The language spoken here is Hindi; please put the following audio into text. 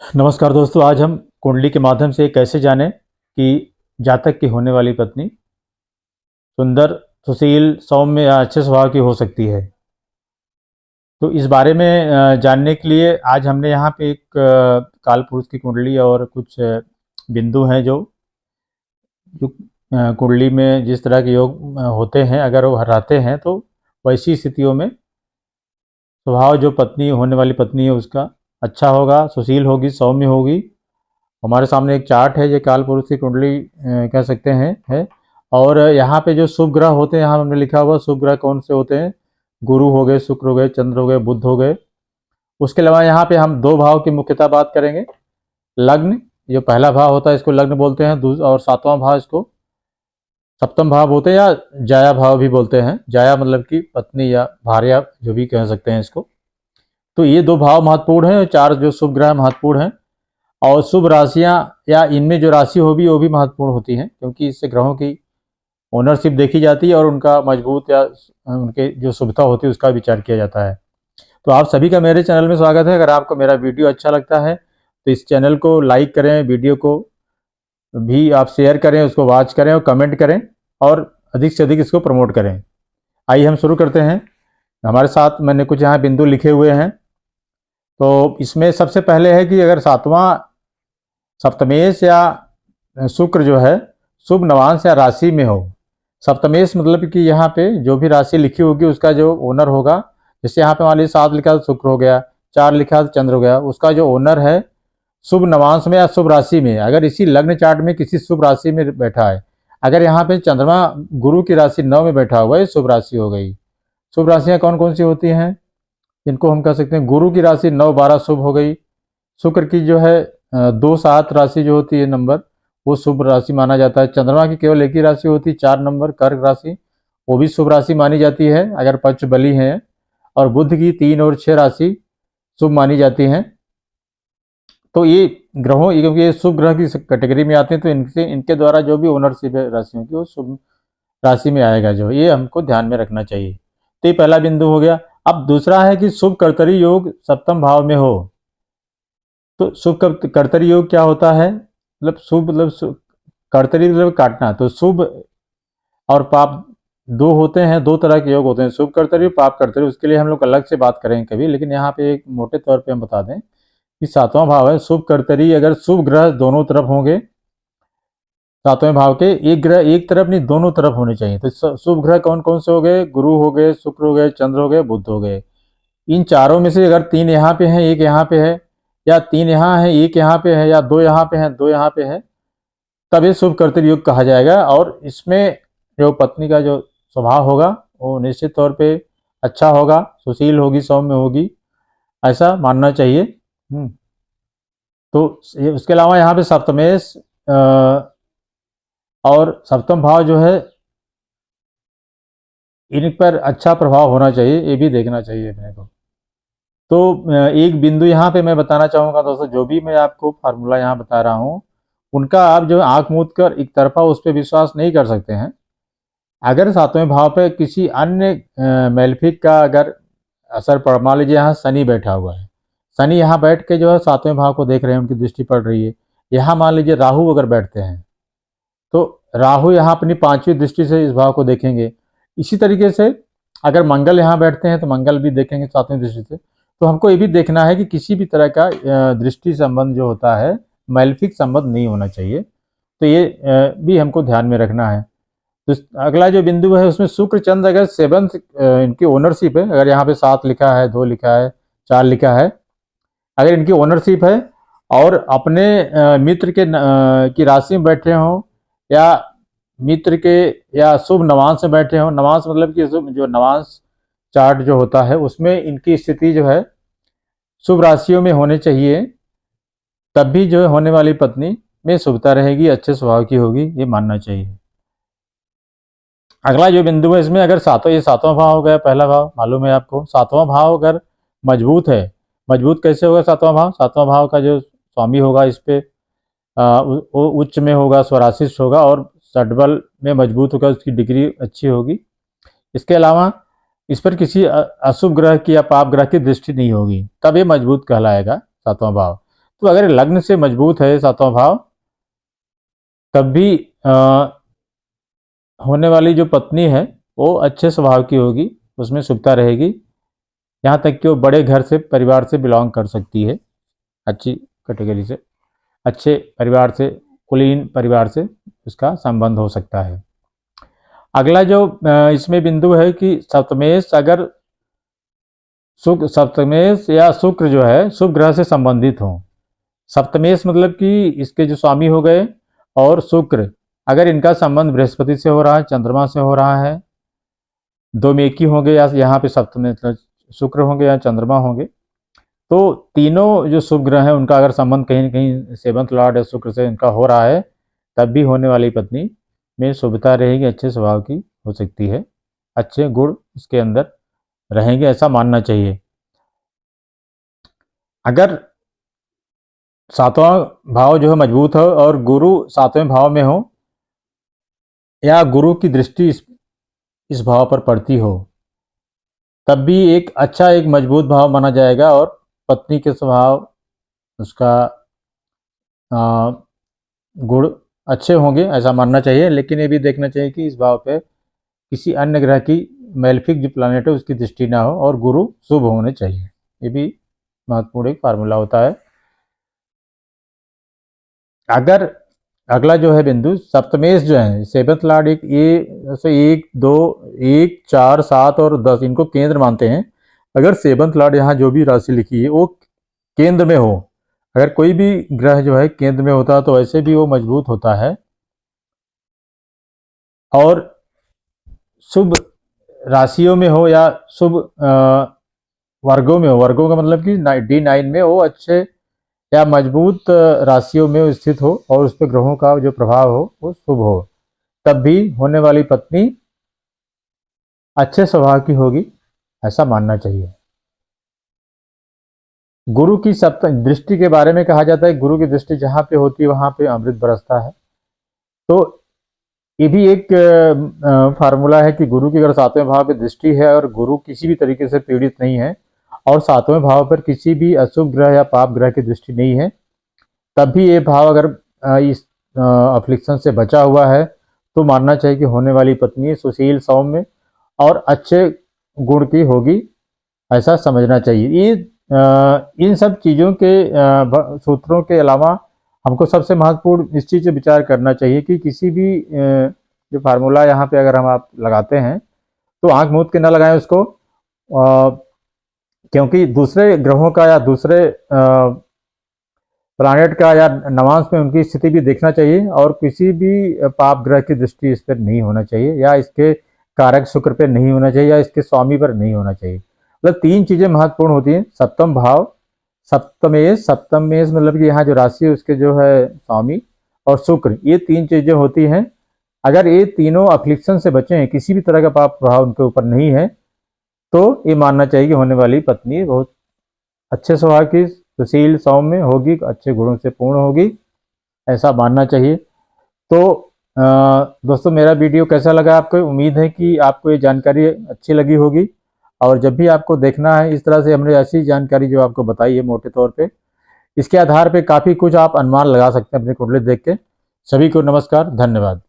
नमस्कार दोस्तों, आज हम कुंडली के माध्यम से कैसे जानें कि जातक की होने वाली पत्नी सुंदर, सुशील, सौम्य या अच्छे स्वभाव की हो सकती है। तो इस बारे में जानने के लिए आज हमने यहाँ पे एक काल पुरुष की कुंडली और कुछ बिंदु हैं जो कुंडली में जिस तरह के योग होते हैं, अगर वो रहते हैं तो वैसी स्थितियों में स्वभाव जो पत्नी होने वाली पत्नी है उसका अच्छा होगा, सुशील होगी, सौम्य होगी। हमारे सामने एक चार्ट है, ये काल पुरुष की कुंडली कह सकते हैं है। और यहाँ पे जो शुभ ग्रह होते हैं, यहाँ हमने लिखा हुआ शुभ ग्रह कौन से होते हैं। गुरु हो गए, शुक्र हो गए, चंद्र हो गए, बुध हो गए। उसके अलावा यहाँ पे हम दो भाव की मुख्यतः बात करेंगे। लग्न, जो पहला भाव होता है इसको लग्न बोलते हैं, और सातवां भाव इसको सप्तम भाव बोलते हैं या जाया भाव भी बोलते हैं। जाया मतलब कि पत्नी या भार्या, जो भी कह सकते हैं इसको। तो ये दो भाव महत्वपूर्ण हैं, चार जो शुभ ग्रह महत्वपूर्ण हैं। और शुभ राशियां या इनमें जो राशि होगी वो भी महत्वपूर्ण होती हैं, क्योंकि इससे ग्रहों की ओनरशिप देखी जाती है और उनका मजबूत या उनके जो शुभता होती है उसका विचार किया जाता है। तो आप सभी का मेरे चैनल में स्वागत है। अगर आपको मेरा वीडियो अच्छा लगता है तो इस चैनल को लाइक करें, वीडियो को भी आप शेयर करें, उसको वॉच करें और कमेंट करें और अधिक से अधिक इसको प्रमोट करें। आइए हम शुरू करते हैं। हमारे साथ मैंने कुछ यहाँ बिंदु लिखे हुए हैं। तो इसमें सबसे पहले है कि अगर सातवां सप्तमेश या शुक्र जो है शुभ नवांश या राशि में हो। सप्तमेश मतलब कि यहाँ पे जो भी राशि लिखी होगी उसका जो ओनर होगा, जैसे यहाँ पे मान लीजिए 7 लिखा तो शुक्र हो गया, 4 लिखा तो चंद्र हो गया, उसका जो ओनर है शुभ नवांश में या शुभ राशि में, अगर इसी लग्न चार्ट में किसी शुभ राशि में बैठा है, अगर यहाँ पे चंद्रमा गुरु की राशि 9 में बैठा हुआ है, शुभ राशि हो गई। शुभ राशियाँ कौन कौन सी होती हैं, इनको हम कह सकते हैं गुरु की राशि 9, 12 शुभ हो गई। शुक्र की जो है 2, 7 राशि जो होती है नंबर, वो शुभ राशि माना जाता है। चंद्रमा की केवल एक ही राशि होती है 4 नंबर, कर्क राशि, वो भी शुभ राशि मानी जाती है अगर पक्ष बली है। और बुध की 3 और 6 राशि शुभ मानी जाती हैं। तो ये ग्रहों, क्योंकि ये शुभ ग्रह की कैटेगरी में आते हैं, तो इनके द्वारा जो भी ओनरशिप है राशियों की वो शुभ राशि में आएगा, जो ये हमको ध्यान में रखना चाहिए। तो ये पहला बिंदु हो गया। अब दूसरा है कि शुभ कर्तरी योग सप्तम भाव में हो। तो शुभ कर्तरी योग क्या होता है, मतलब शुभ मतलब कर्तरी मतलब काटना। तो शुभ और पाप दो होते हैं, दो तरह के योग होते हैं, शुभ कर्तरी और पाप कर्तरी। उसके लिए हम लोग अलग से बात करेंगे कभी, लेकिन यहाँ पे एक मोटे तौर पे हम बता दें कि सातवां भाव है शुभ कर्तरी। अगर शुभ ग्रह दोनों तरफ होंगे, सातवें भाव के एक ग्रह एक तरफ नहीं दोनों तरफ होने चाहिए। तो शुभ ग्रह कौन कौन से हो गए, गुरु हो गए, शुक्र हो गए, चंद्र हो गए, बुध हो गए। इन चारों में से अगर 3 यहाँ पे हैं, एक यहाँ पे है, या 3 यहाँ है, एक यहाँ पे है, या 2 यहाँ पे है, 2 यहाँ पे है, तब ये शुभ कर्तरी योग कहा जाएगा। और इसमें जो पत्नी का जो स्वभाव होगा वो निश्चित तौर पे अच्छा होगा, सुशील होगी, सौम्य होगी, ऐसा मानना चाहिए। तो उसके अलावा यहाँ पे सप्तमेश और सप्तम भाव जो है, इन पर अच्छा प्रभाव होना चाहिए, ये भी देखना चाहिए अपने को। तो एक बिंदु यहाँ पे मैं बताना चाहूँगा दोस्तों, जो भी मैं आपको फार्मूला यहाँ बता रहा हूँ उनका आप जो आंख मूंद कर एक तरफा उस पर विश्वास नहीं कर सकते हैं। अगर सातवें भाव पे किसी अन्य मेलेफिक का अगर असर पड़, मान लीजिए यहाँ शनि बैठा हुआ है, शनि यहाँ बैठ के जो है सातवें भाव को देख रहे हैं, उनकी दृष्टि पड़ रही है। यहाँ मान लीजिए राहु अगर बैठते हैं तो राहु यहाँ अपनी 5वीं दृष्टि से इस भाव को देखेंगे। इसी तरीके से अगर मंगल यहाँ बैठते हैं तो मंगल भी देखेंगे 7वीं दृष्टि से। तो हमको ये भी देखना है कि किसी भी तरह का दृष्टि संबंध जो होता है, मैल्फिक संबंध नहीं होना चाहिए। तो ये भी हमको ध्यान में रखना है। तो अगला जो बिंदु है उसमें शुक्र चंद्र अगर 7th इनकी ओनरशिप है, अगर यहाँ पे 7 लिखा है, 2 लिखा है, 4 लिखा है, अगर इनकी ओनरशिप है और अपने मित्र के की राशि में बैठे हों, या मित्र के या शुभ नवांश में बैठे हों। नवांश मतलब कि जो नवांश चार्ट जो होता है उसमें इनकी स्थिति जो है शुभ राशियों में होने चाहिए, तब भी जो है होने वाली पत्नी में शुभता रहेगी, अच्छे स्वभाव की होगी, ये मानना चाहिए। अगला जो बिंदु है इसमें अगर ये सातवां भाव हो गया, पहला भाव मालूम है आपको। सातवां भाव अगर मजबूत है, मजबूत कैसे होगा सातवां भाव, सातवां भाव का जो स्वामी होगा इस पे उच्च में होगा, स्वराशिष्ट होगा और षड्बल में मजबूत होगा, उसकी डिग्री अच्छी होगी। इसके अलावा इस पर किसी अशुभ ग्रह की या पाप ग्रह की दृष्टि नहीं होगी, तब ये मजबूत कहलाएगा सातवां भाव। तो अगर लग्न से मजबूत है सातवां भाव, तब भी होने वाली जो पत्नी है वो अच्छे स्वभाव की होगी, उसमें शुभता रहेगी। यहाँ तक कि वो बड़े घर से, परिवार से बिलोंग कर सकती है, अच्छी कैटेगरी से, अच्छे परिवार से, कुलीन परिवार से उसका संबंध हो सकता है। अगला जो इसमें बिंदु है कि सप्तमेश, अगर सप्तमेश या शुक्र जो है शुभ ग्रह से संबंधित हो। सप्तमेश मतलब कि इसके जो स्वामी हो गए, और शुक्र, अगर इनका संबंध बृहस्पति से हो रहा है, चंद्रमा से हो रहा है, दो में एक ही होंगे, या यहाँ पे सप्तमेश शुक्र होंगे या चंद्रमा होंगे, तो तीनों जो शुभ ग्रह हैं उनका अगर संबंध कहीं न कहीं सेवंथ लॉर्ड या शुक्र से इनका हो रहा है, तब भी होने वाली पत्नी में शुभता रहेगी, अच्छे स्वभाव की हो सकती है, अच्छे गुण उसके अंदर रहेंगे, ऐसा मानना चाहिए। अगर सातवां भाव जो है मजबूत हो और गुरु सातवें भाव में हो, या गुरु की दृष्टि इस भाव पर पड़ती हो, तब भी एक अच्छा, एक मजबूत भाव माना जाएगा, और पत्नी के स्वभाव, उसका गुण अच्छे होंगे, ऐसा मानना चाहिए। लेकिन ये भी देखना चाहिए कि इस भाव पे किसी अन्य ग्रह की, मेलेफिक जो प्लैनेट है उसकी दृष्टि ना हो, और गुरु शुभ होने चाहिए। ये भी महत्वपूर्ण एक फार्मूला होता है। अगर अगला जो है बिंदु सप्तमेश जो है, सेवंथ लॉर्ड, एक ये 1, 2, 1, 4, 7 और 10 इनको केंद्र मानते हैं। अगर सेवंथ लॉर्ड यहाँ जो भी राशि लिखी है वो केंद्र में हो, अगर कोई भी ग्रह जो है केंद्र में होता है तो वैसे भी वो मजबूत होता है, और शुभ राशियों में हो या शुभ वर्गों में हो, वर्गों का मतलब कि D9 में वो अच्छे या मजबूत राशियों में स्थित हो, और उस पर ग्रहों का जो प्रभाव हो वो शुभ हो, तब भी होने वाली पत्नी अच्छे स्वभाव की होगी, ऐसा मानना चाहिए। गुरु की सप्तम दृष्टि के बारे में कहा जाता है, गुरु की दृष्टि जहाँ पे होती है वहाँ पे अमृत बरसता है। तो ये भी एक फार्मूला है कि गुरु की अगर सातवें भाव पे दृष्टि है और गुरु किसी भी तरीके से पीड़ित नहीं है, और सातवें भाव पर किसी भी अशुभ ग्रह या पाप ग्रह की दृष्टि नहीं है, तब भी ये भाव अगर इस अफ्लिक्शन से बचा हुआ है, तो मानना चाहिए कि होने वाली पत्नी सुशील, सौम्य और अच्छे गुण की होगी, ऐसा समझना चाहिए। ये इन सब चीज़ों के सूत्रों के अलावा हमको सबसे महत्वपूर्ण इस चीज़ से विचार करना चाहिए कि किसी भी जो फार्मूला यहाँ पे अगर हम आप लगाते हैं तो आंख मूंद के ना लगाएं उसको, क्योंकि दूसरे ग्रहों का या दूसरे प्लैनेट का या नवांश में उनकी स्थिति भी देखना चाहिए, और किसी भी पाप ग्रह की दृष्टि इस पर नहीं होना चाहिए, या इसके कारक शुक्र पर नहीं होना चाहिए, या इसके स्वामी पर नहीं होना चाहिए। मतलब तीन चीज़ें महत्वपूर्ण होती हैं, सप्तम भाव, सप्तमेश मतलब कि यहाँ जो राशि है उसके जो है स्वामी और शुक्र, ये तीन चीज़ें होती हैं। अगर ये तीनों अफ्लिक्शन से बचे हैं, किसी भी तरह का पाप प्रभाव उनके ऊपर नहीं है, तो ये मानना चाहिए कि होने वाली पत्नी बहुत अच्छे स्वभाव की, सुशील, सौम्य होगी, अच्छे गुणों से पूर्ण होगी, ऐसा मानना चाहिए। तो दोस्तों, मेरा वीडियो कैसा लगा आपको? उम्मीद है कि आपको ये जानकारी अच्छी लगी होगी, और जब भी आपको देखना है इस तरह से हमने ऐसी जानकारी जो आपको बताई है मोटे तौर पे, इसके आधार पे काफ़ी कुछ आप अनुमान लगा सकते हैं अपनी कुंडली देख के। सभी को नमस्कार, धन्यवाद।